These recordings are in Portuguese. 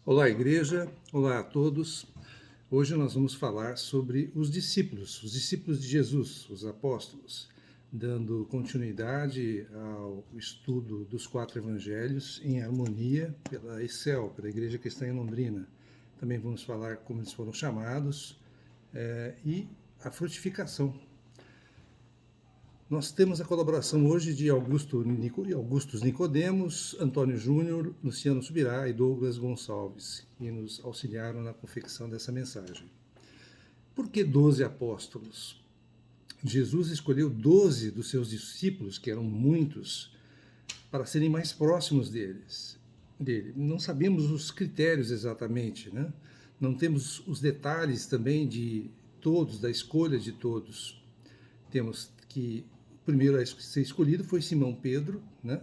Olá, igreja. Olá a todos. Hoje nós vamos falar sobre os discípulos de Jesus, os apóstolos, dando continuidade ao estudo dos 4 evangelhos em harmonia pela ECEL, pela Igreja Cristã em Londrina. Também vamos falar como eles foram chamados e a frutificação. Nós temos a colaboração hoje de Augustus Nicodemos, Antônio Júnior, Luciano Subirá e Douglas Gonçalves, que nos auxiliaram na confecção dessa mensagem. Por que 12 apóstolos? Jesus escolheu 12 dos seus discípulos, que eram muitos, para serem mais próximos dele. Não sabemos os critérios exatamente, né? Não temos os detalhes também de todos, da escolha de todos. Temos que o primeiro a ser escolhido foi Simão Pedro, né?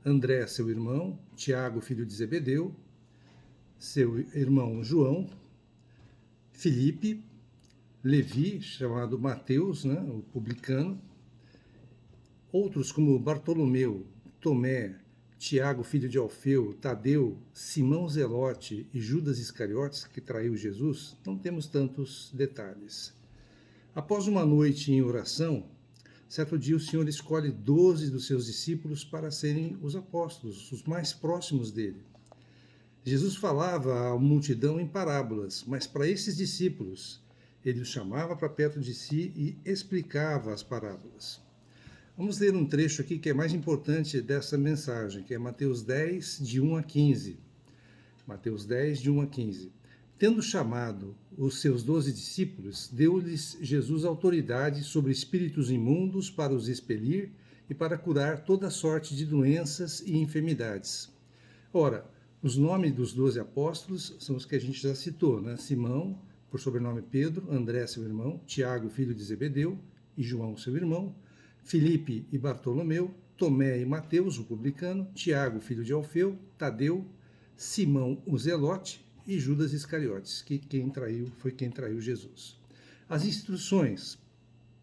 André, seu irmão, Tiago, filho de Zebedeu, seu irmão João, Filipe, Levi, chamado Mateus, né? O publicano, outros como Bartolomeu, Tomé, Tiago, filho de Alfeu, Tadeu, Simão Zelote e Judas Iscariotes, que traiu Jesus, não temos tantos detalhes. Após uma noite em oração, certo dia o Senhor escolhe 12 dos seus discípulos para serem os apóstolos, os mais próximos dele. Jesus falava à multidão em parábolas, mas para esses discípulos, ele os chamava para perto de si e explicava as parábolas. Vamos ler um trecho aqui que é mais importante dessa mensagem, que é Mateus 10, de 1 a 15. Mateus 10, de 1 a 15. Tendo chamado os seus 12 discípulos, deu-lhes Jesus autoridade sobre espíritos imundos para os expelir e para curar toda sorte de doenças e enfermidades. Ora, os nomes dos 12 apóstolos são os que a gente já citou, né? Simão, por sobrenome Pedro, André, seu irmão, Tiago, filho de Zebedeu, e João, seu irmão, Filipe e Bartolomeu, Tomé e Mateus, o publicano, Tiago, filho de Alfeu, Tadeu, Simão, o Zelote, e Judas Iscariotes, que foi quem traiu Jesus. As instruções,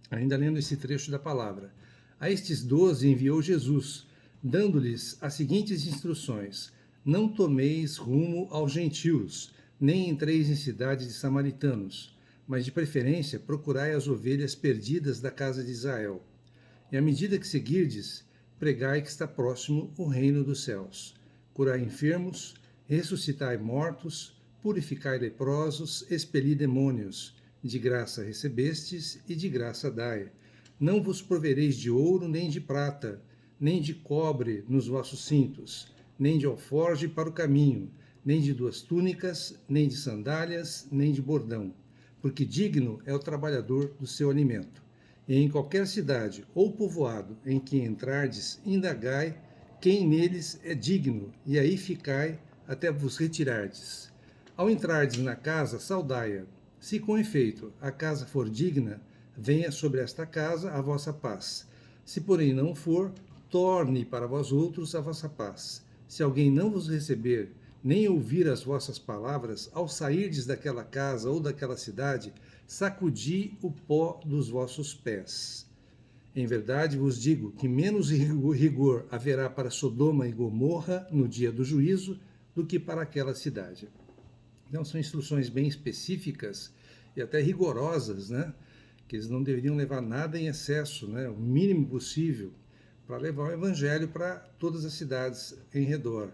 ainda lendo esse trecho da palavra, a estes 12 enviou Jesus, dando-lhes as seguintes instruções: não tomeis rumo aos gentios, nem entreis em cidades de samaritanos, mas de preferência procurai as ovelhas perdidas da casa de Israel. E à medida que seguirdes, pregai que está próximo o reino dos céus. Curai enfermos, ressuscitai mortos, purificai leprosos, expeli demônios. De graça recebestes e de graça dai. Não vos provereis de ouro nem de prata, nem de cobre nos vossos cintos, nem de alforje para o caminho, nem de 2 túnicas, nem de sandálias, nem de bordão, porque digno é o trabalhador do seu alimento. E em qualquer cidade ou povoado em que entrardes, indagai quem neles é digno, e aí ficai até vos retirardes. Ao entrardes na casa, saudai-a. Se com efeito a casa for digna, venha sobre esta casa a vossa paz. Se porém não for, torne para vós outros a vossa paz. Se alguém não vos receber, nem ouvir as vossas palavras, ao sairdes daquela casa ou daquela cidade, sacudi o pó dos vossos pés. Em verdade vos digo que menos rigor haverá para Sodoma e Gomorra no dia do juízo do que para aquela cidade. Então são instruções bem específicas e até rigorosas, né? Que eles não deveriam levar nada em excesso, né? O mínimo possível, para levar o evangelho para todas as cidades em redor.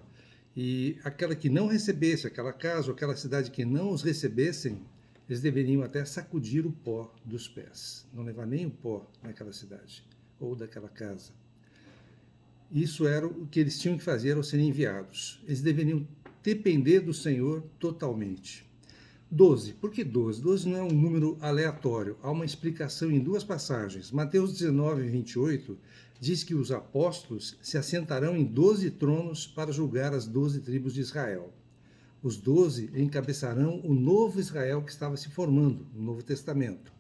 E aquela que não recebesse, aquela casa ou aquela cidade que não os recebessem, eles deveriam até sacudir o pó dos pés, não levar nem o pó naquela cidade ou daquela casa. Isso era o que eles tinham que fazer ao serem enviados. Eles deveriam depender do Senhor totalmente. 12. Por que 12? 12 não é um número aleatório. Há uma explicação em 2 passagens. Mateus 19, 28 diz que os apóstolos se assentarão em 12 tronos para julgar as 12 tribos de Israel. Os 12 encabeçarão o novo Israel que estava se formando, no Novo Testamento.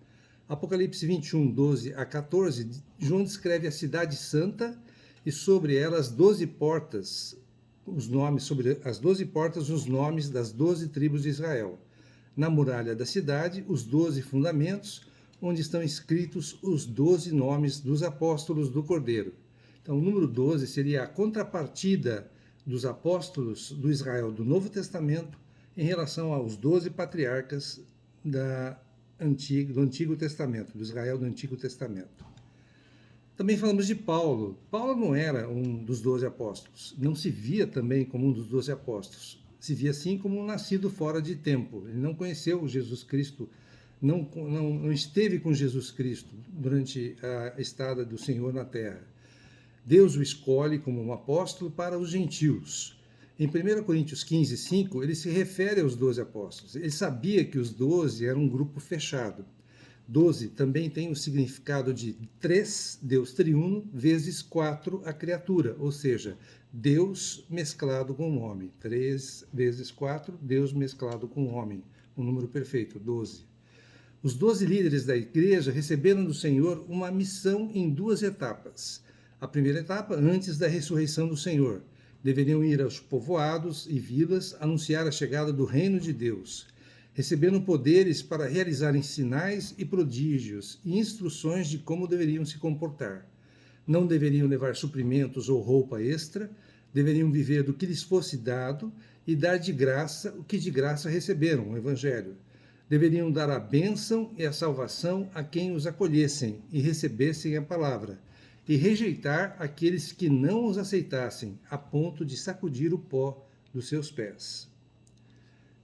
Apocalipse 21, 12 a 14, João descreve a cidade santa e sobre ela as 12 portas, os nomes das 12 tribos de Israel. Na muralha da cidade, os 12 fundamentos, onde estão escritos os 12 nomes dos apóstolos do Cordeiro. Então, o número 12 seria a contrapartida dos apóstolos do Israel do Novo Testamento em relação aos 12 patriarcas do Antigo Testamento, do Israel do Antigo Testamento. Também falamos de Paulo. Paulo não era um dos 12 apóstolos, não se via também como um dos 12 apóstolos, se via assim como um nascido fora de tempo. Ele não conheceu Jesus Cristo, não esteve com Jesus Cristo durante a estada do Senhor na terra. Deus o escolhe como um apóstolo para os gentios. Em 1 Coríntios 15, 5, ele se refere aos 12 apóstolos. Ele sabia que os 12 eram um grupo fechado. 12 também tem o significado de 3, Deus triuno, vezes 4, a criatura, ou seja, Deus mesclado com o homem. 3 vezes 4, Deus mesclado com o homem. Um número perfeito, 12. Os 12 líderes da igreja receberam do Senhor uma missão em 2 etapas. A primeira etapa, antes da ressurreição do Senhor. Deveriam ir aos povoados e vilas anunciar a chegada do reino de Deus. Receberam poderes para realizarem sinais e prodígios e instruções de como deveriam se comportar. Não deveriam levar suprimentos ou roupa extra, deveriam viver do que lhes fosse dado e dar de graça o que de graça receberam, o Evangelho. Deveriam dar a bênção e a salvação a quem os acolhessem e recebessem a palavra, e rejeitar aqueles que não os aceitassem, a ponto de sacudir o pó dos seus pés.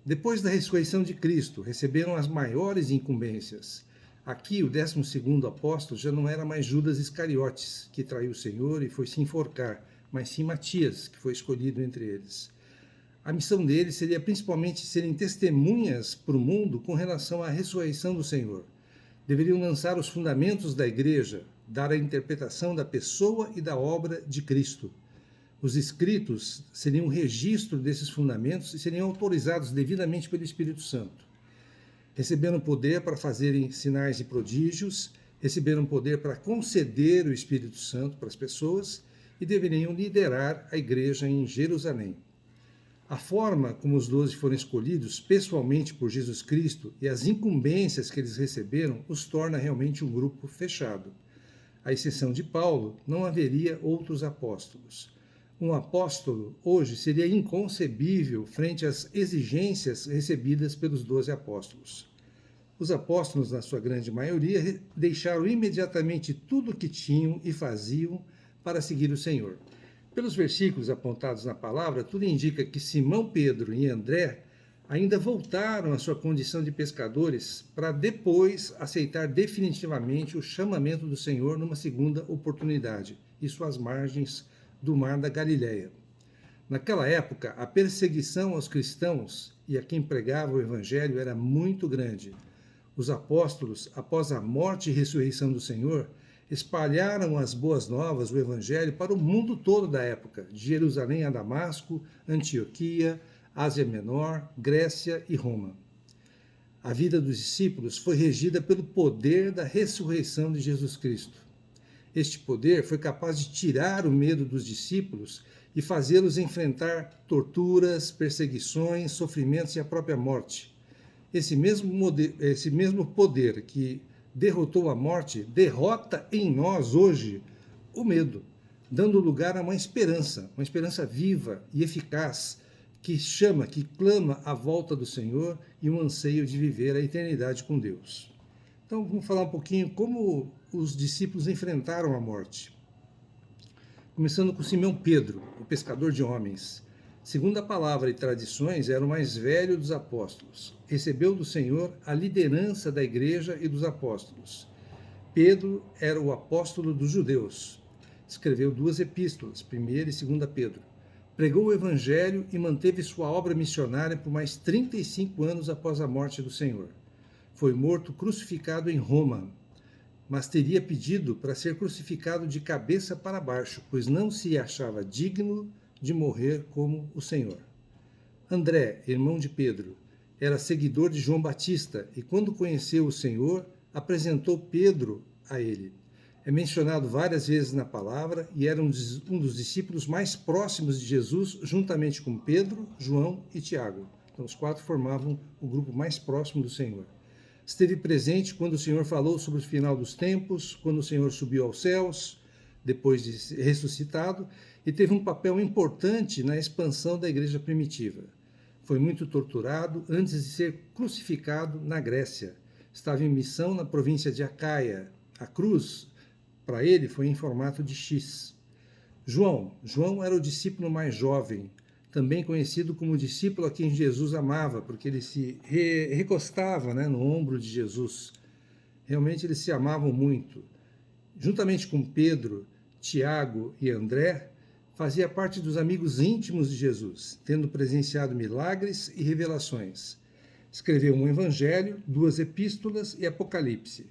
Depois da ressurreição de Cristo, receberam as maiores incumbências. Aqui, o 12º apóstolo já não era mais Judas Iscariotes, que traiu o Senhor e foi se enforcar, mas sim Matias, que foi escolhido entre eles. A missão deles seria principalmente serem testemunhas para o mundo com relação à ressurreição do Senhor. Deveriam lançar os fundamentos da igreja, dar a interpretação da pessoa e da obra de Cristo. Os escritos seriam um registro desses fundamentos e seriam autorizados devidamente pelo Espírito Santo. Receberam poder para fazerem sinais e prodígios, receberam poder para conceder o Espírito Santo para as pessoas e deveriam liderar a igreja em Jerusalém. A forma como os 12 foram escolhidos pessoalmente por Jesus Cristo e as incumbências que eles receberam os torna realmente um grupo fechado. À exceção de Paulo, não haveria outros apóstolos. Um apóstolo hoje seria inconcebível frente às exigências recebidas pelos 12 apóstolos. Os apóstolos, na sua grande maioria, deixaram imediatamente tudo o que tinham e faziam para seguir o Senhor. Pelos versículos apontados na palavra, tudo indica que Simão Pedro e André ainda voltaram à sua condição de pescadores para depois aceitar definitivamente o chamamento do Senhor numa segunda oportunidade, isso às margens do Mar da Galileia. Naquela época, a perseguição aos cristãos e a quem pregava o Evangelho era muito grande. Os apóstolos, após a morte e ressurreição do Senhor, espalharam as boas novas, o Evangelho, para o mundo todo da época, de Jerusalém a Damasco, Antioquia, Ásia Menor, Grécia e Roma. A vida dos discípulos foi regida pelo poder da ressurreição de Jesus Cristo. Este poder foi capaz de tirar o medo dos discípulos e fazê-los enfrentar torturas, perseguições, sofrimentos e a própria morte. Esse mesmo poder que derrotou a morte derrota em nós hoje o medo, dando lugar a uma esperança viva e eficaz que chama, que clama a volta do Senhor e um anseio de viver a eternidade com Deus. Então vamos falar um pouquinho como os discípulos enfrentaram a morte. Começando com Simão Pedro, o pescador de homens. Segundo a palavra e tradições, era o mais velho dos apóstolos. Recebeu do Senhor a liderança da igreja e dos apóstolos. Pedro era o apóstolo dos judeus. Escreveu 2 epístolas, 1ª e 2ª Pedro. Pregou o Evangelho e manteve sua obra missionária por mais 35 anos após a morte do Senhor. Foi morto crucificado em Roma, mas teria pedido para ser crucificado de cabeça para baixo, pois não se achava digno de morrer como o Senhor. André, irmão de Pedro, era seguidor de João Batista e, quando conheceu o Senhor, apresentou Pedro a ele. É mencionado várias vezes na palavra e era um dos discípulos mais próximos de Jesus, juntamente com Pedro, João e Tiago. Então, os 4 formavam o grupo mais próximo do Senhor. Esteve presente quando o Senhor falou sobre o final dos tempos, quando o Senhor subiu aos céus, depois de ressuscitado, e teve um papel importante na expansão da igreja primitiva. Foi muito torturado antes de ser crucificado na Grécia. Estava em missão na província de Acaia. A cruz, para ele, foi em formato de X. João era o discípulo mais jovem, também conhecido como o discípulo a quem Jesus amava, porque ele se recostava, né, no ombro de Jesus. Realmente eles se amavam muito. Juntamente com Pedro, Tiago e André, fazia parte dos amigos íntimos de Jesus, tendo presenciado milagres e revelações. Escreveu um evangelho, 2 epístolas e Apocalipse.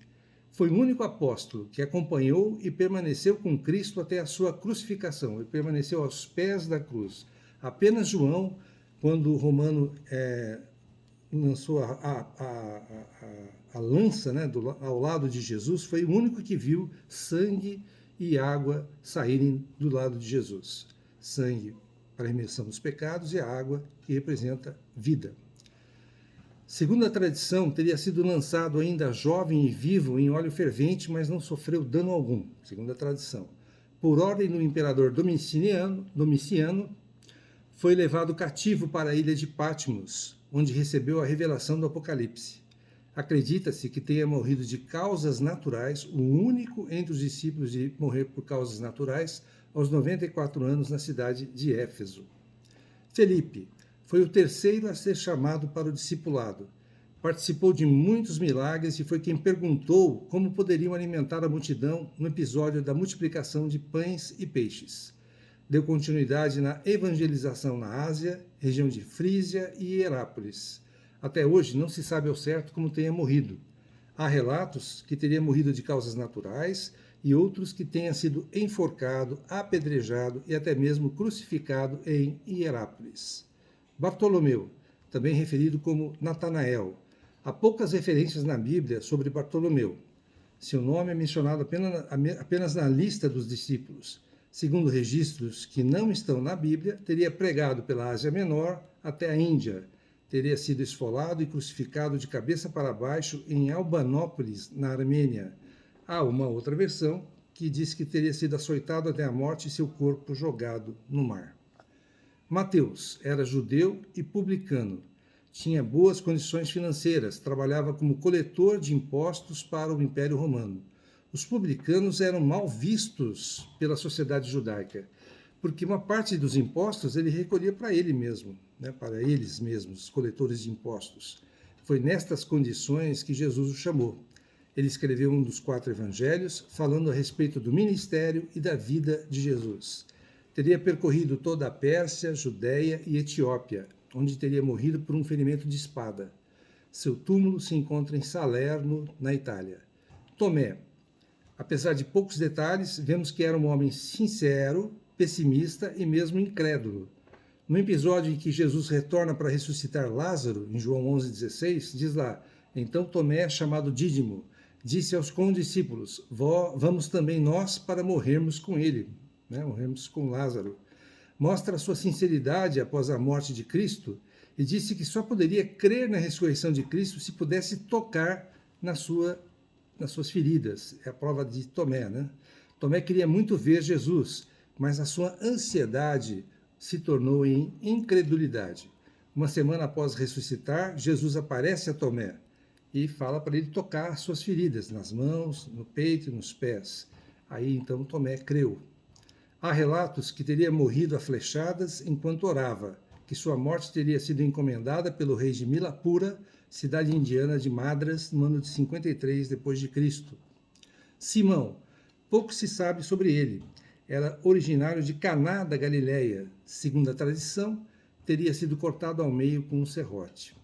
Foi o único apóstolo que acompanhou e permaneceu com Cristo até a sua crucificação. Ele permaneceu aos pés da cruz. Apenas João, quando o Romano lançou a lança, né, ao lado de Jesus, foi o único que viu sangue e água saírem do lado de Jesus. Sangue para a remissão dos pecados e a água que representa vida. Segundo a tradição, teria sido lançado ainda jovem e vivo em óleo fervente, mas não sofreu dano algum, segundo a tradição. Por ordem do imperador Domiciano, foi levado cativo para a ilha de Patmos, onde recebeu a revelação do Apocalipse. Acredita-se que tenha morrido de causas naturais, o único entre os discípulos de morrer por causas naturais, aos 94 anos na cidade de Éfeso. Felipe foi o terceiro a ser chamado para o discipulado. Participou de muitos milagres e foi quem perguntou como poderiam alimentar a multidão no episódio da multiplicação de pães e peixes. Deu continuidade na evangelização na Ásia, região de Frígia e Hierápolis. Até hoje não se sabe ao certo como tenha morrido. Há relatos que teria morrido de causas naturais e outros que tenha sido enforcado, apedrejado e até mesmo crucificado em Hierápolis. Bartolomeu, também referido como Natanael. Há poucas referências na Bíblia sobre Bartolomeu. Seu nome é mencionado apenas na lista dos discípulos. Segundo registros que não estão na Bíblia, teria pregado pela Ásia Menor até a Índia. Teria sido esfolado e crucificado de cabeça para baixo em Albanópolis, na Armênia. Há uma outra versão que diz que teria sido açoitado até a morte e seu corpo jogado no mar. Mateus era judeu e publicano. Tinha boas condições financeiras, trabalhava como coletor de impostos para o Império Romano. Os publicanos eram mal vistos pela sociedade judaica, porque uma parte dos impostos ele recolhia para ele mesmo, né, para eles mesmos, os coletores de impostos. Foi nestas condições que Jesus o chamou. Ele escreveu um dos 4 evangelhos, falando a respeito do ministério e da vida de Jesus. Teria percorrido toda a Pérsia, Judéia e Etiópia, onde teria morrido por um ferimento de espada. Seu túmulo se encontra em Salerno, na Itália. Tomé. Apesar de poucos detalhes, vemos que era um homem sincero, pessimista e mesmo incrédulo. No episódio em que Jesus retorna para ressuscitar Lázaro, em João 11,16, diz lá: então Tomé, chamado Dídimo, disse aos condiscípulos: vamos também nós para morrermos com ele, né? Morrermos com Lázaro. Mostra a sua sinceridade após a morte de Cristo e disse que só poderia crer na ressurreição de Cristo se pudesse tocar nas suas feridas. É a prova de Tomé, né? Tomé queria muito ver Jesus, mas a sua ansiedade se tornou em incredulidade. Uma semana após ressuscitar, Jesus aparece a Tomé e fala para ele tocar as suas feridas, nas mãos, no peito e nos pés. Aí então Tomé creu. Há relatos que teria morrido a flechadas enquanto orava, que sua morte teria sido encomendada pelo rei de Milapura, cidade indiana de Madras, no ano de 53 d.C. Simão. Pouco se sabe sobre ele. Era originário de Caná da Galileia. Segundo a tradição, teria sido cortado ao meio com um serrote.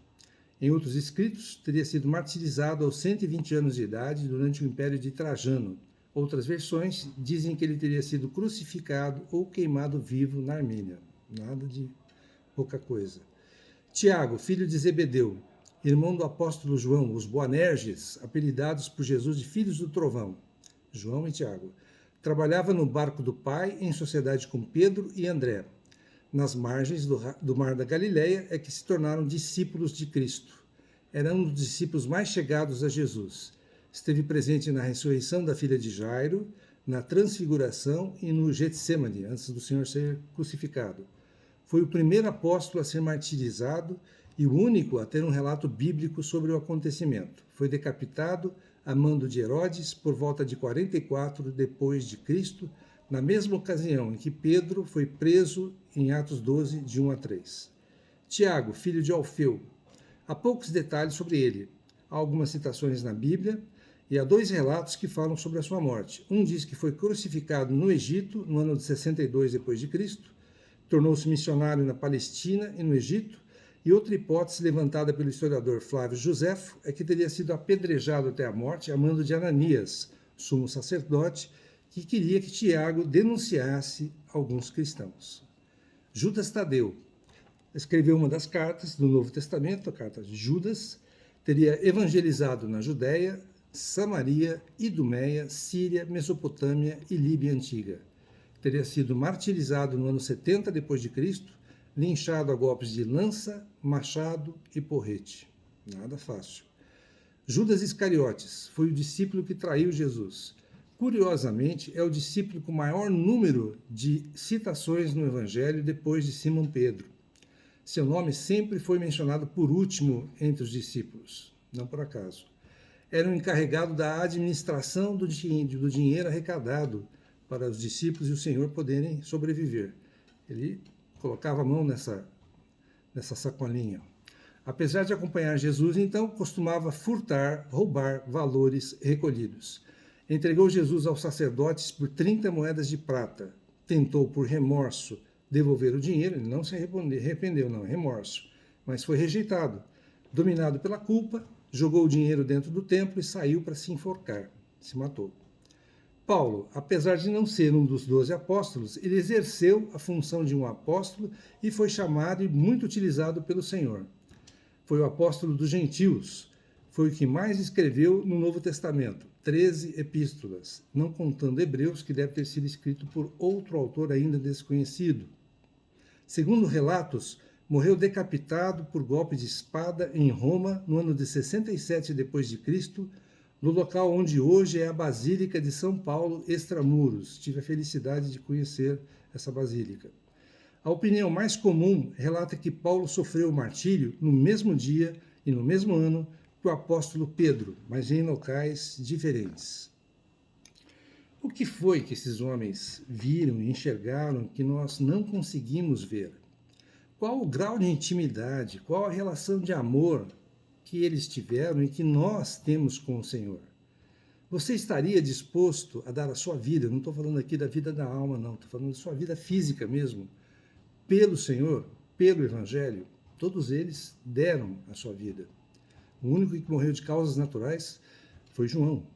Em outros escritos, teria sido martirizado aos 120 anos de idade durante o Império de Trajano. Outras versões dizem que ele teria sido crucificado ou queimado vivo na Armênia. Nada de pouca coisa. Tiago, filho de Zebedeu, irmão do apóstolo João, os Boanerges, apelidados por Jesus de filhos do trovão. João e Tiago. Trabalhava no barco do pai em sociedade com Pedro e André. Nas margens do mar da Galileia é que se tornaram discípulos de Cristo. Era um dos discípulos mais chegados a Jesus. Esteve presente na ressurreição da filha de Jairo, na Transfiguração e no Getsemane, antes do Senhor ser crucificado. Foi o primeiro apóstolo a ser martirizado e o único a ter um relato bíblico sobre o acontecimento. Foi decapitado a mando de Herodes por volta de 44 depois de Cristo, na mesma ocasião em que Pedro foi preso em Atos 12, de 1 a 3. Tiago, filho de Alfeu. Há poucos detalhes sobre ele. Há algumas citações na Bíblia e há 2 relatos que falam sobre a sua morte. Um diz que foi crucificado no Egito, no ano de 62 depois de Cristo, tornou-se missionário na Palestina e no Egito, e outra hipótese levantada pelo historiador Flávio Joséfo é que teria sido apedrejado até a morte a mando de Ananias, sumo sacerdote, que queria que Tiago denunciasse alguns cristãos. Judas Tadeu escreveu uma das cartas do Novo Testamento, a carta de Judas, teria evangelizado na Judéia, Samaria, Idumeia, Síria, Mesopotâmia e Líbia Antiga. Teria sido martirizado no ano 70 depois de Cristo, linchado a golpes de lança, machado e porrete. Nada fácil. Judas Iscariotes foi o discípulo que traiu Jesus. Curiosamente, é o discípulo com maior número de citações no Evangelho depois de Simão Pedro. Seu nome sempre foi mencionado por último entre os discípulos, não por acaso. Era o encarregado da administração do dinheiro arrecadado para os discípulos e o Senhor poderem sobreviver. Ele colocava a mão nessa sacolinha. Apesar de acompanhar Jesus, então, costumava furtar, roubar valores recolhidos. Entregou Jesus aos sacerdotes por 30 moedas de prata. Tentou, por remorso, devolver o dinheiro. Ele não se arrependeu, não, remorso. Mas foi rejeitado. Dominado pela culpa, jogou o dinheiro dentro do templo e saiu para se enforcar. Se matou. Paulo, apesar de não ser um dos 12 apóstolos, ele exerceu a função de um apóstolo e foi chamado e muito utilizado pelo Senhor. Foi o apóstolo dos gentios. Foi o que mais escreveu no Novo Testamento, 13 epístolas, não contando Hebreus, que deve ter sido escrito por outro autor ainda desconhecido. Segundo relatos, morreu decapitado por golpe de espada em Roma no ano de 67 depois de Cristo, no local onde hoje é a Basílica de São Paulo, extramuros. Tive a felicidade de conhecer essa basílica. A opinião mais comum relata que Paulo sofreu o martírio no mesmo dia e no mesmo ano que o apóstolo Pedro, mas em locais diferentes. O que foi que esses homens viram e enxergaram que nós não conseguimos ver? Qual o grau de intimidade, qual a relação de amor que eles tiveram e que nós temos com o Senhor? Você estaria disposto a dar a sua vida, não estou falando aqui da vida da alma, não, estou falando da sua vida física mesmo, pelo Senhor, pelo Evangelho? Todos eles deram a sua vida. O único que morreu de causas naturais foi João.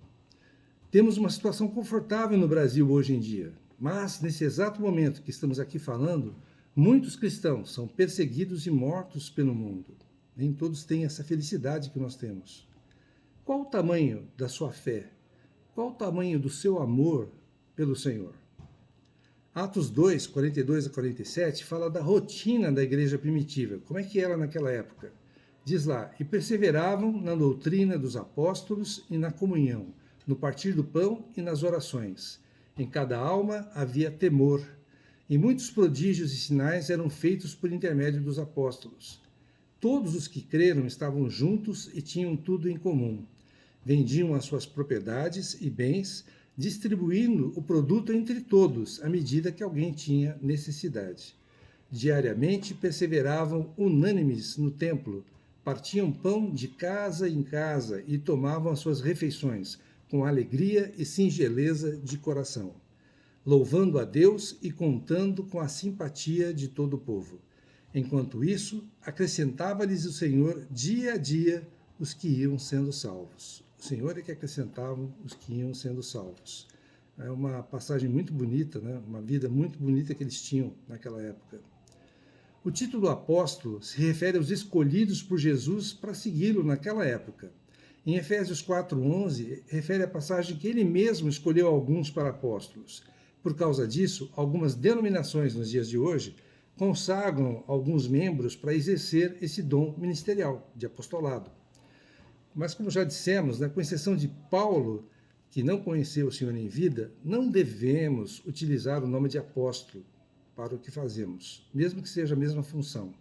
Temos uma situação confortável no Brasil hoje em dia, mas nesse exato momento que estamos aqui falando, muitos cristãos são perseguidos e mortos pelo mundo. Nem todos têm essa felicidade que nós temos. Qual o tamanho da sua fé? Qual o tamanho do seu amor pelo Senhor? Atos 2, 42 a 47, fala da rotina da igreja primitiva. Como é que era naquela época? Diz lá, e perseveravam na doutrina dos apóstolos e na comunhão, no partir do pão e nas orações. Em cada alma havia temor, e muitos prodígios e sinais eram feitos por intermédio dos apóstolos. Todos os que creram estavam juntos e tinham tudo em comum. Vendiam as suas propriedades e bens, distribuindo o produto entre todos, à medida que alguém tinha necessidade. Diariamente perseveravam unânimes no templo, partiam pão de casa em casa e tomavam as suas refeições, com alegria e singeleza de coração, louvando a Deus e contando com a simpatia de todo o povo. Enquanto isso, acrescentava-lhes o Senhor dia a dia os que iam sendo salvos. O Senhor é que acrescentava os que iam sendo salvos. É uma passagem muito bonita, né? Uma vida muito bonita que eles tinham naquela época. O título apóstolo se refere aos escolhidos por Jesus para segui-lo naquela época. Em Efésios 4:11, refere a passagem que ele mesmo escolheu alguns para apóstolos. Por causa disso, algumas denominações nos dias de hoje consagram alguns membros para exercer esse dom ministerial de apostolado. Mas, como já dissemos, com exceção de Paulo, que não conheceu o Senhor em vida, não devemos utilizar o nome de apóstolo para o que fazemos, mesmo que seja a mesma função.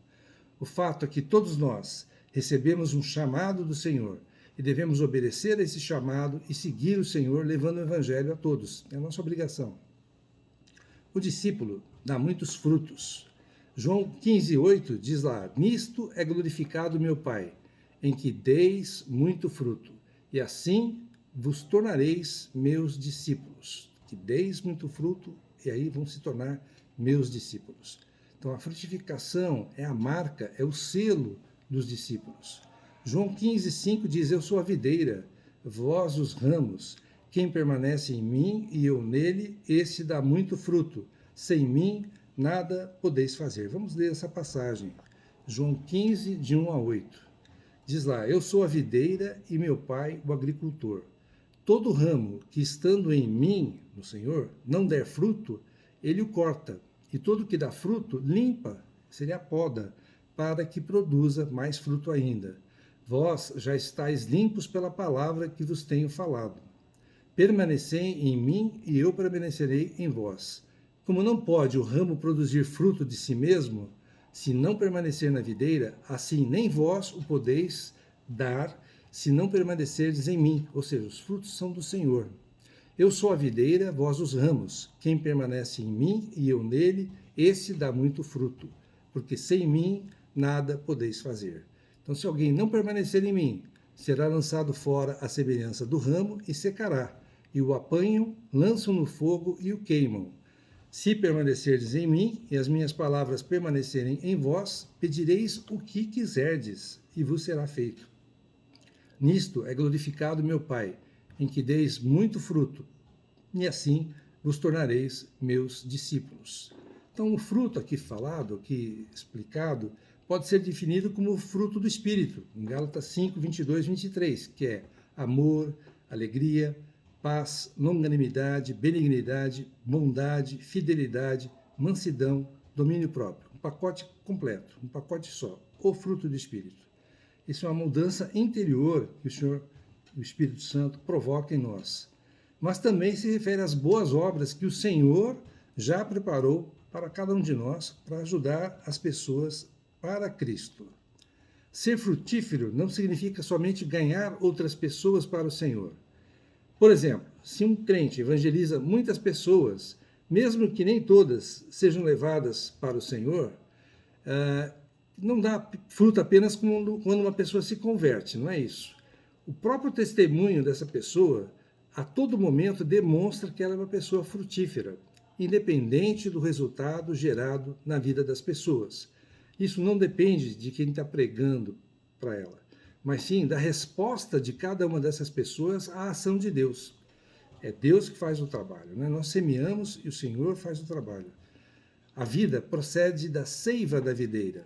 O fato é que todos nós recebemos um chamado do Senhor e devemos obedecer a esse chamado e seguir o Senhor, levando o Evangelho a todos. É a nossa obrigação. O discípulo dá muitos frutos. João 15:8 diz lá: nisto é glorificado meu Pai, em que deis muito fruto, e assim vos tornareis meus discípulos. Que deis muito fruto, e aí vão se tornar meus discípulos. Então a frutificação é a marca, é o selo dos discípulos. João 15:5 diz: eu sou a videira, vós os ramos. Quem permanece em mim e eu nele, esse dá muito fruto. Sem mim, nada podeis fazer. Vamos ler essa passagem. João 15, de 1 a 8. Diz lá: eu sou a videira e meu pai o agricultor. Todo ramo que estando em mim, no Senhor, não der fruto, ele o corta. E todo que dá fruto, limpa, seria a poda, para que produza mais fruto ainda. Vós já estáis limpos pela palavra que vos tenho falado. Permanecei em mim e eu permanecerei em vós. Como não pode o ramo produzir fruto de si mesmo, se não permanecer na videira, assim nem vós o podeis dar, se não permanecerdes em mim. Ou seja, os frutos são do Senhor. Eu sou a videira, vós os ramos. Quem permanece em mim e eu nele, esse dá muito fruto, porque sem mim nada podeis fazer. Então, se alguém não permanecer em mim, será lançado fora à semelhança do ramo e secará. E o apanham, lançam no fogo e o queimam. Se permanecerdes em mim e as minhas palavras permanecerem em vós, pedireis o que quiserdes e vos será feito. Nisto é glorificado meu Pai, em que deis muito fruto, e assim vos tornareis meus discípulos. Então, o fruto aqui falado, aqui explicado, pode ser definido como o fruto do Espírito, em Gálatas 5, 22, 23, que é amor, alegria, paz, longanimidade, benignidade, bondade, fidelidade, mansidão, domínio próprio. Um pacote completo, um pacote só, o fruto do Espírito. Isso é uma mudança interior que o Senhor, o Espírito Santo, provoca em nós. Mas também se refere às boas obras que o Senhor já preparou para cada um de nós, para ajudar as pessoas para Cristo. Ser frutífero não significa somente ganhar outras pessoas para o Senhor. Por exemplo, se um crente evangeliza muitas pessoas, mesmo que nem todas sejam levadas para o Senhor, não dá fruto apenas quando uma pessoa se converte, não é isso. O próprio testemunho dessa pessoa, a todo momento, demonstra que ela é uma pessoa frutífera, independente do resultado gerado na vida das pessoas. Isso não depende de quem está pregando para ela, mas sim da resposta de cada uma dessas pessoas à ação de Deus. É Deus que faz o trabalho, né? Nós semeamos e o Senhor faz o trabalho. A vida procede da seiva da videira.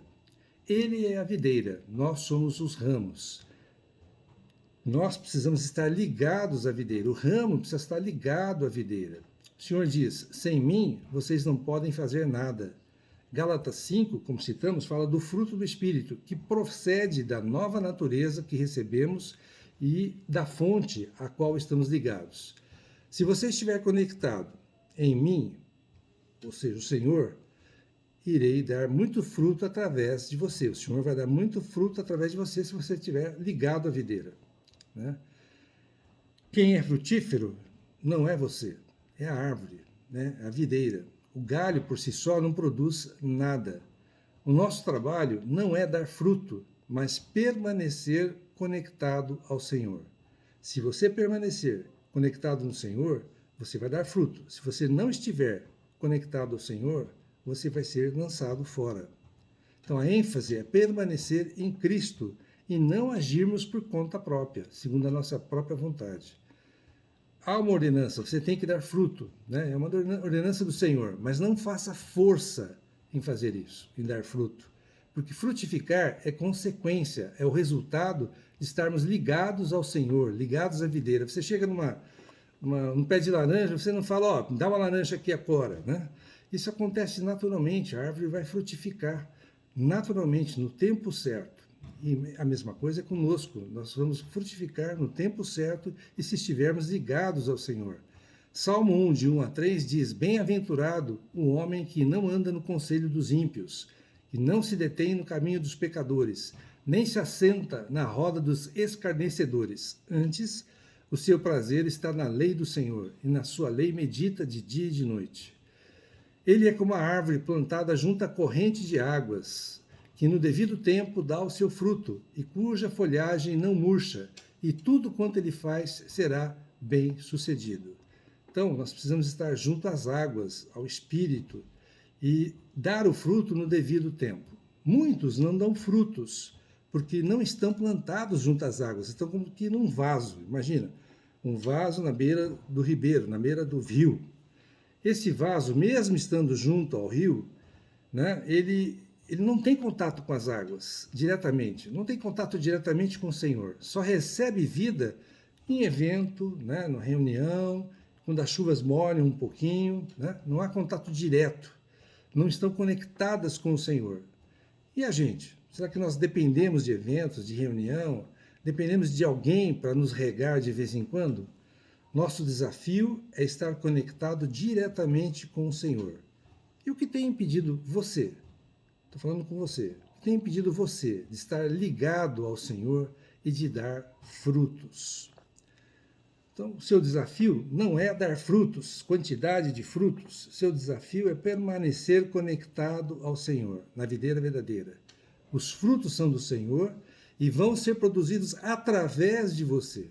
Ele é a videira, nós somos os ramos. Nós precisamos estar ligados à videira. O ramo precisa estar ligado à videira. O Senhor diz: sem mim, vocês não podem fazer nada. Gálatas 5, como citamos, fala do fruto do Espírito, que procede da nova natureza que recebemos e da fonte a qual estamos ligados. Se você estiver conectado em mim, ou seja, o Senhor, irei dar muito fruto através de você. O Senhor vai dar muito fruto através de você se você estiver ligado à videira, né? Quem é frutífero não é você, é a árvore, né? A videira. O galho por si só não produz nada. O nosso trabalho não é dar fruto, mas permanecer conectado ao Senhor. Se você permanecer conectado no Senhor, você vai dar fruto. Se você não estiver conectado ao Senhor, você vai ser lançado fora. Então a ênfase é permanecer em Cristo e não agirmos por conta própria, segundo a nossa própria vontade. Há uma ordenança, você tem que dar fruto, né? É uma ordenança do Senhor, mas não faça força em fazer isso, em dar fruto. Porque frutificar é consequência, é o resultado de estarmos ligados ao Senhor, ligados à videira. Você chega num pé de laranja, você não fala, ó, dá uma laranja aqui agora, né? Isso acontece naturalmente, a árvore vai frutificar naturalmente, no tempo certo. E a mesma coisa é conosco. Nós vamos frutificar no tempo certo e se estivermos ligados ao Senhor. Salmo 1, de 1 a 3 diz: Bem-aventurado o homem que não anda no conselho dos ímpios, que não se detém no caminho dos pecadores, nem se assenta na roda dos escarnecedores. Antes, o seu prazer está na lei do Senhor, e na sua lei medita de dia e de noite. Ele é como a árvore plantada junto à corrente de águas, que no devido tempo dá o seu fruto, e cuja folhagem não murcha, e tudo quanto ele faz será bem sucedido. Então, nós precisamos estar junto às águas, ao Espírito, e dar o fruto no devido tempo. Muitos não dão frutos, porque não estão plantados junto às águas, estão como que num vaso. Imagina, um vaso na beira do ribeiro, na beira do rio. Esse vaso, mesmo estando junto ao rio, né, ele não tem contato com as águas diretamente, não tem contato diretamente com o Senhor, só recebe vida em evento, né, na reunião, quando as chuvas molham um pouquinho, né, não há contato direto, não estão conectadas com o Senhor. E a gente? Será que nós dependemos de eventos, de reunião, dependemos de alguém para nos regar de vez em quando? Nosso desafio é estar conectado diretamente com o Senhor. E o que tem impedido você? Estou falando com você. O que tem impedido você de estar ligado ao Senhor e de dar frutos? Então, o seu desafio não é dar frutos, quantidade de frutos. Seu desafio é permanecer conectado ao Senhor, na videira verdadeira. Os frutos são do Senhor e vão ser produzidos através de você.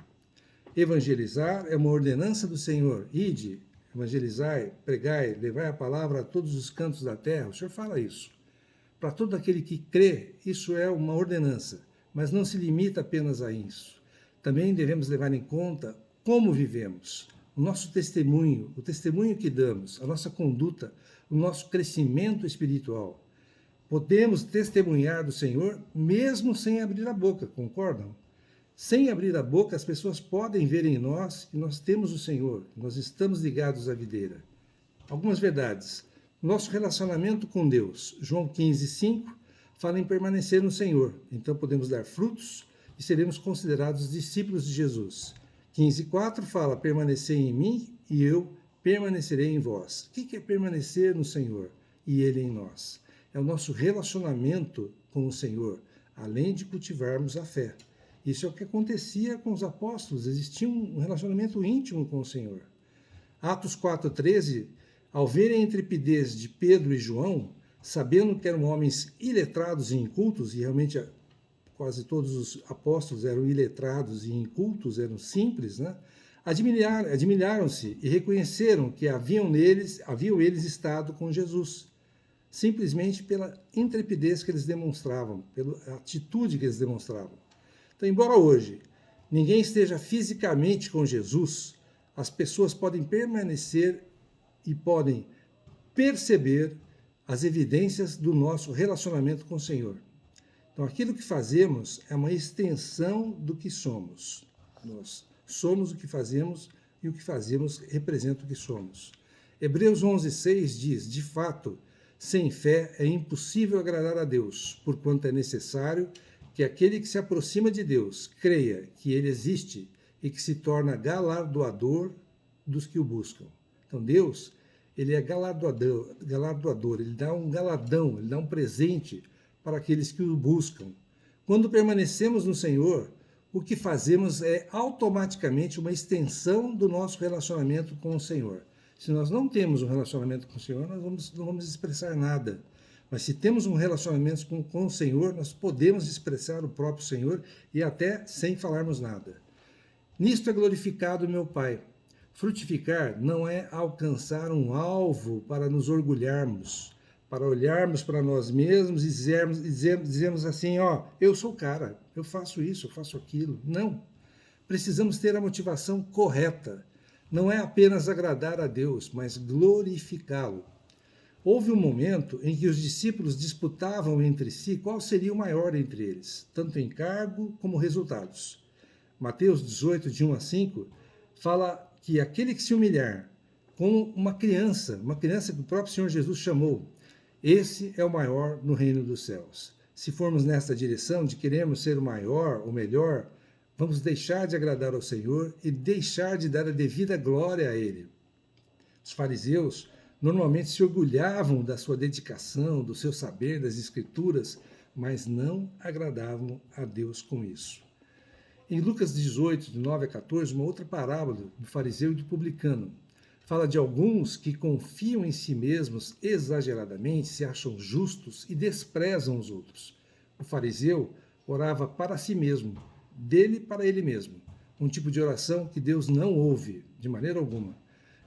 Evangelizar é uma ordenança do Senhor. Ide, evangelizai, pregai, levai a palavra a todos os cantos da terra. O Senhor fala isso. Para todo aquele que crê, isso é uma ordenança, mas não se limita apenas a isso. Também devemos levar em conta como vivemos, o nosso testemunho, o testemunho que damos, a nossa conduta, o nosso crescimento espiritual. Podemos testemunhar do Senhor mesmo sem abrir a boca, concordam? Sem abrir a boca, as pessoas podem ver em nós que nós temos o Senhor, que nós estamos ligados à videira. Algumas verdades. Nosso relacionamento com Deus, João 15:5, fala em permanecer no Senhor. Então podemos dar frutos e seremos considerados discípulos de Jesus. 15:4 fala: permanecer em mim e eu permanecerei em vós. O que é permanecer no Senhor e Ele em nós? É o nosso relacionamento com o Senhor, além de cultivarmos a fé. Isso é o que acontecia com os apóstolos, existia um relacionamento íntimo com o Senhor. Atos 4:13, ao verem a intrepidez de Pedro e João, sabendo que eram homens iletrados e incultos, e realmente quase todos os apóstolos eram iletrados e incultos, eram simples, né? Admiraram-se e reconheceram que haviam eles estado com Jesus, simplesmente pela intrepidez que eles demonstravam, pela atitude que eles demonstravam. Então, embora hoje ninguém esteja fisicamente com Jesus, as pessoas podem permanecer e podem perceber as evidências do nosso relacionamento com o Senhor. Então, aquilo que fazemos é uma extensão do que somos. Nós somos o que fazemos e o que fazemos representa o que somos. Hebreus 11:6 diz: de fato, sem fé é impossível agradar a Deus, porquanto é necessário que aquele que se aproxima de Deus creia que Ele existe e que se torna galardoador dos que o buscam. Então Deus, Ele é galardoador, Ele dá um galardão, Ele dá um presente para aqueles que o buscam. Quando permanecemos no Senhor, o que fazemos é automaticamente uma extensão do nosso relacionamento com o Senhor. Se nós não temos um relacionamento com o Senhor, nós não vamos expressar nada. Mas se temos um relacionamento com o Senhor, nós podemos expressar o próprio Senhor e até sem falarmos nada. Nisto é glorificado meu Pai. Frutificar não é alcançar um alvo para nos orgulharmos, para olharmos para nós mesmos e dizermos assim, eu sou o cara, eu faço isso, eu faço aquilo. Não. Precisamos ter a motivação correta. Não é apenas agradar a Deus, mas glorificá-lo. Houve um momento em que os discípulos disputavam entre si qual seria o maior entre eles, tanto em cargo como resultados. Mateus 18, de 1 a 5, fala que aquele que se humilhar como uma criança que o próprio Senhor Jesus chamou, esse é o maior no reino dos céus. Se formos nessa direção de queremos ser o maior, o melhor, vamos deixar de agradar ao Senhor e deixar de dar a devida glória a Ele. Os fariseus normalmente se orgulhavam da sua dedicação, do seu saber das Escrituras, mas não agradavam a Deus com isso. Em Lucas 18, de 9 a 14, uma outra parábola do fariseu e do publicano fala de alguns que confiam em si mesmos exageradamente, se acham justos e desprezam os outros. O fariseu orava para si mesmo, dele para ele mesmo, um tipo de oração que Deus não ouve, de maneira alguma.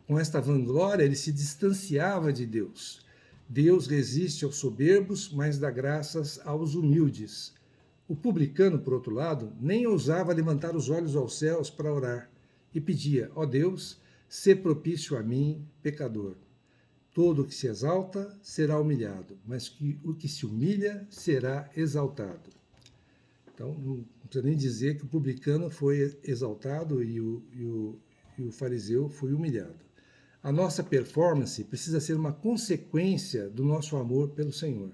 Com esta vanglória, ele se distanciava de Deus. Deus resiste aos soberbos, mas dá graças aos humildes. O publicano, por outro lado, nem ousava levantar os olhos aos céus para orar e pedia: ó Deus, sê propício a mim, pecador. Todo o que se exalta será humilhado, mas o que se humilha será exaltado. Então, não precisa nem dizer que o publicano foi exaltado e o fariseu foi humilhado. A nossa performance precisa ser uma consequência do nosso amor pelo Senhor.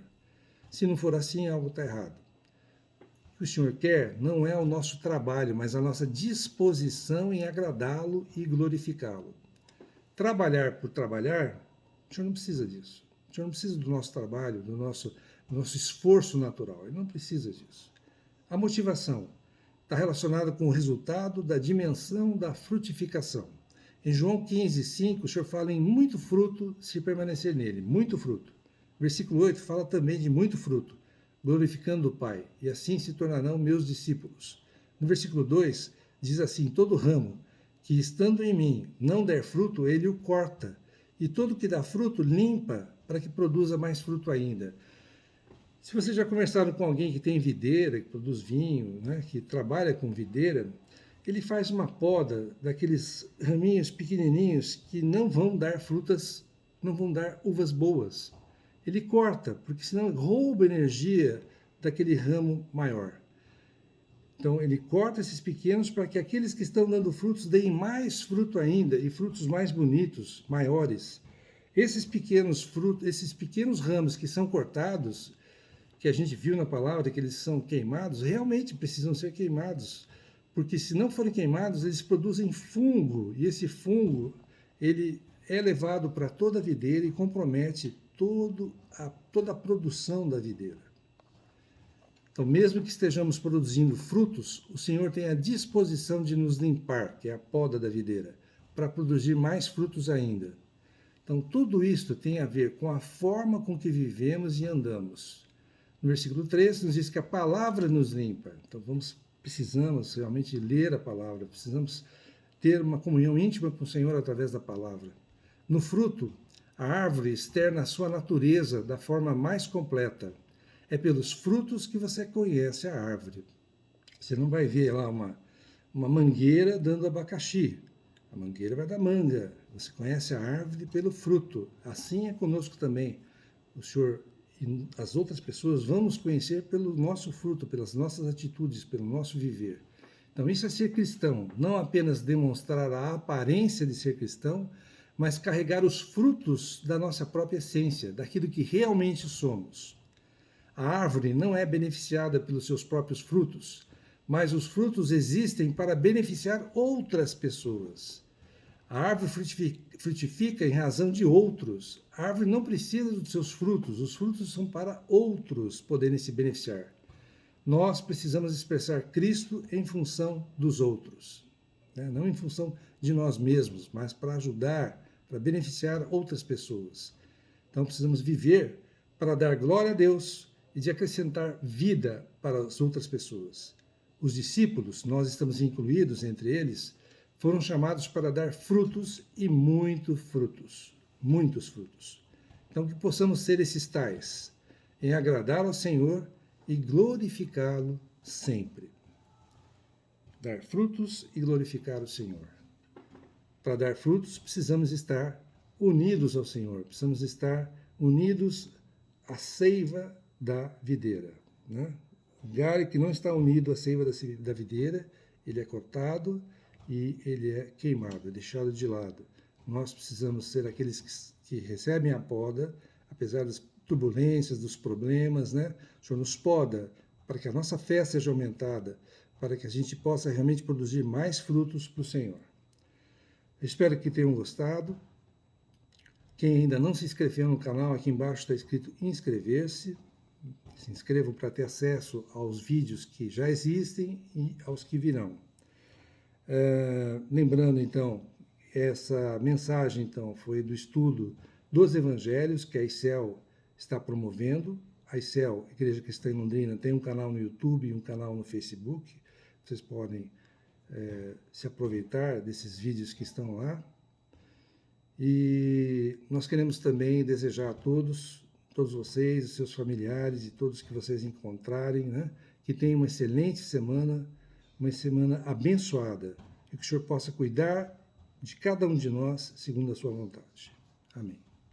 Se não for assim, algo está errado. O que o Senhor quer não é o nosso trabalho, mas a nossa disposição em agradá-lo e glorificá-lo. Trabalhar por trabalhar, o Senhor não precisa disso. O Senhor não precisa do nosso trabalho, do nosso esforço natural. Ele não precisa disso. A motivação está relacionada com o resultado da dimensão da frutificação. Em João 15, 5, o Senhor fala em muito fruto se permanecer nele, muito fruto. Versículo 8 fala também de muito fruto, glorificando o Pai, e assim se tornarão meus discípulos. No versículo 2, diz assim: todo ramo que estando em mim não der fruto, ele o corta, e todo que dá fruto limpa, para que produza mais fruto ainda. Se vocês já conversaram com alguém que tem videira, que produz vinho, né, que trabalha com videira, ele faz uma poda daqueles raminhos pequenininhos que não vão dar frutas, não vão dar uvas boas. Ele corta, porque senão rouba energia daquele ramo maior. Então ele corta esses pequenos para que aqueles que estão dando frutos deem mais fruto ainda, e frutos mais bonitos, maiores. Esses pequenos ramos que são cortados, que a gente viu na palavra que eles são queimados, realmente precisam ser queimados, porque se não forem queimados, eles produzem fungo, e esse fungo ele é levado para toda a videira e compromete toda a produção da videira. Então, mesmo que estejamos produzindo frutos, o Senhor tem a disposição de nos limpar, que é a poda da videira, para produzir mais frutos ainda. Então, tudo isso tem a ver com a forma com que vivemos e andamos. No versículo 3, nos diz que a palavra nos limpa. Então, precisamos realmente ler a palavra, precisamos ter uma comunhão íntima com o Senhor através da palavra. No fruto, a árvore externa a sua natureza da forma mais completa. É pelos frutos que você conhece a árvore. Você não vai ver lá uma mangueira dando abacaxi. A mangueira vai dar manga. Você conhece a árvore pelo fruto. Assim é conosco também. O Senhor e as outras pessoas vão nos conhecer pelo nosso fruto, pelas nossas atitudes, pelo nosso viver. Então isso é ser cristão, não apenas demonstrar a aparência de ser cristão, mas carregar os frutos da nossa própria essência, daquilo que realmente somos. A árvore não é beneficiada pelos seus próprios frutos, mas os frutos existem para beneficiar outras pessoas. A árvore frutifica em razão de outros. A árvore não precisa dos seus frutos, os frutos são para outros poderem se beneficiar. Nós precisamos expressar Cristo em função dos outros, né? Não em função de nós mesmos, mas para ajudar, para beneficiar outras pessoas. Então precisamos viver para dar glória a Deus e de acrescentar vida para as outras pessoas. Os discípulos, nós estamos incluídos entre eles, foram chamados para dar frutos e muitos frutos. Então, que possamos ser esses tais, em agradar ao Senhor e glorificá-lo sempre. Dar frutos e glorificar o Senhor. Para dar frutos, precisamos estar unidos ao Senhor, precisamos estar unidos à seiva da videira. Né? O galho que não está unido à seiva da videira, ele é cortado e ele é queimado, é deixado de lado. Nós precisamos ser aqueles que recebem a poda, apesar turbulências, dos problemas, né? O Senhor nos poda para que a nossa fé seja aumentada, para que a gente possa realmente produzir mais frutos para o Senhor. Eu espero que tenham gostado. Quem ainda não se inscreveu no canal, aqui embaixo está escrito inscrever-se. Se inscrevam para ter acesso aos vídeos que já existem e aos que virão. Lembrando, então, essa mensagem então, foi do estudo dos Evangelhos que a ICEL está promovendo. A ICEL, Igreja Cristã em Londrina, tem um canal no YouTube e um canal no Facebook. Vocês podem se aproveitar desses vídeos que estão lá. E nós queremos também desejar a todos vocês, seus familiares e todos que vocês encontrarem, né, que tenham uma excelente semana, uma semana abençoada, e que o Senhor possa cuidar de cada um de nós segundo a sua vontade. Amém.